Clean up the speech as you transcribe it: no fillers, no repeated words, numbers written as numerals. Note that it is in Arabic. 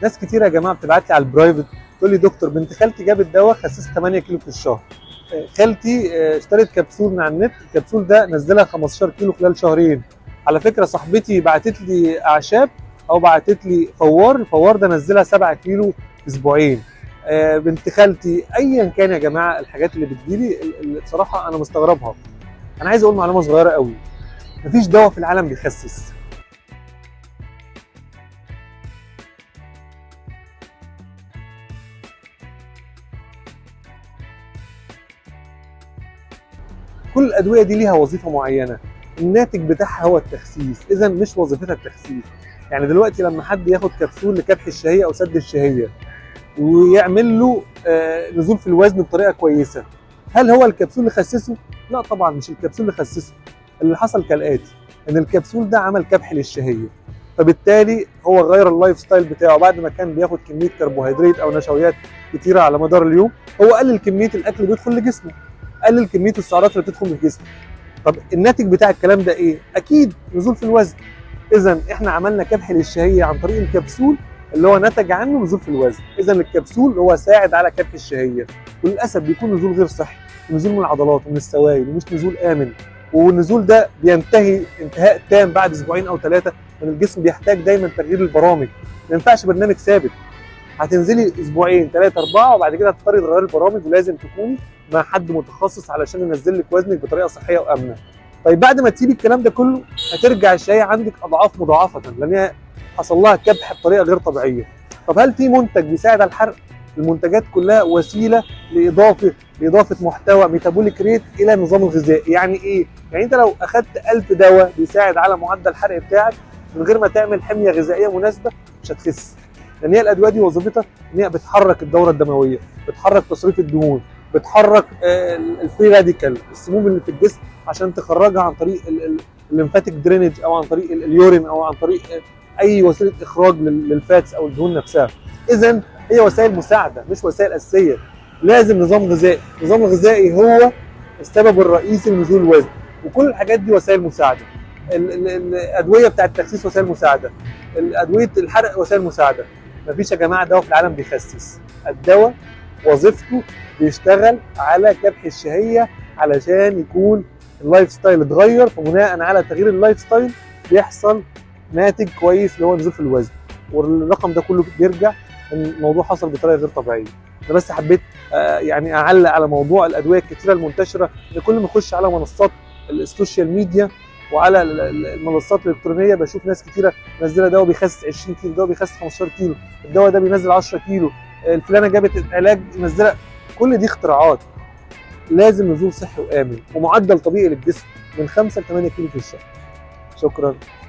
ناس كتير يا جماعه بتبعت لي على البرايفت تقول لي دكتور بنت خالتي جابت دواء خسست 8 كيلو في الشهر. خالتي اشترت كبسول من على النت، الكبسول ده نزلها 15 كيلو خلال شهرين. على فكره صاحبتي بعتت لي اعشاب او بعتت لي فوار، الفوار ده نزلها 7 كيلو في اسبوعين. بنت خالتي، ايا كان يا جماعه الحاجات اللي بتجيلي اللي بصراحه انا مستغربها. انا عايز اقول معلومه صغيره قوي، مفيش دواء في العالم بيخسس. كل الادويه دي ليها وظيفه معينه، الناتج بتاعها هو التخسيس، اذا مش وظيفتها التخسيس. يعني دلوقتي لما حد ياخد كبسول لكبح الشهيه او سد الشهيه ويعمل له نزول في الوزن بطريقه كويسه، هل هو الكبسول اللي خسسه؟ لا طبعا مش الكبسول اللي خسسه. اللي حصل كالاتي، ان الكبسول ده عمل كبح للشهيه، فبالتالي هو غير اللايف ستايل بتاعه. بعد ما كان بياخد كميه كربوهيدرات او نشويات كتيره على مدار اليوم، هو قلل كميه الاكل اللي بيدخل لجسمه، قلل كميه السعرات اللي بتدخل للجسم. طب الناتج بتاع الكلام ده ايه؟ اكيد نزول في الوزن. اذا احنا عملنا كبح للشهيه عن طريق الكبسول اللي هو نتج عنه نزول في الوزن. اذا الكبسول هو ساعد على كبح الشهيه، وللاسف بيكون نزول غير صحي، نزول من العضلات ومن السوائل ومش نزول امن. والنزول ده بينتهي انتهاء تام بعد اسبوعين او ثلاثه، لان الجسم بيحتاج دايما تغيير البرامج. ما ينفعش برنامج ثابت، هتنزلي اسبوعين ثلاثه اربعه وبعد كده هتضطري تغيري البرامج، ولازم تكوني مع حد متخصص علشان ينزل لك وزنك بطريقه صحيه وامنه. طيب بعد ما تسيبي الكلام ده كله هترجع الشهيه عندك اضعاف مضاعفه، لان هي حصل لها كبح بطريقه غير طبيعيه. طب هل في منتج بيساعد على الحرق؟ المنتجات كلها وسيله لاضافه محتوى ميتابوليك ريت الى النظام الغذائي. يعني ايه؟ يعني انت لو اخذت 1000 دواء بيساعد على معدل الحرق بتاعك من غير ما تعمل حميه غذائيه مناسبه مش هتخس. لان هي الادويه دي وظيفتها ان هي بتحرك الدوره الدمويه، بتحرك تصريف الدهون، بتحرك الفري راديكال، السموم اللي في الجسم، عشان تخرجها عن طريق الليمفاتيك درينج او عن طريق اليورين او عن طريق اي وسيله اخراج للفاتس او الدهون نفسها. اذا هي وسائل مساعده مش وسائل اساسيه. لازم نظام غذائي، النظام الغذائي هو السبب الرئيسي لنزول الوزن، وكل الحاجات دي وسائل مساعده. الادويه بتاعه التخسيس وسائل مساعده، الادويه الحرق وسائل مساعده. مفيش يا جماعه دواء في العالم بيخسس. الدواء وظيفته بيشتغل على كبح الشهيه علشان يكون اللايف ستايل اتغير، فبناء على تغيير اللايف ستايل بيحصل ناتج كويس اللي هو نزول في الوزن. والرقم ده كله بيرجع ان الموضوع حصل بطريقه غير طبيعيه. انا بس حبيت يعني اعلق على موضوع الادويه الكتيره المنتشره، ان كل ما اخش على منصات السوشيال ميديا وعلى المنصات الالكترونيه بشوف ناس كتيره منزله دواء بيخسس 20 كيلو، دواء بيخسس 15 كيلو، الدواء ده بينزل 10 كيلو، الفلانه جابت علاج منزله. كل دي اختراعات. لازم نزول صحي وامن ومعدل طبيعي للجسم من 5 ل 8 كيلو في الشهر. شكرا.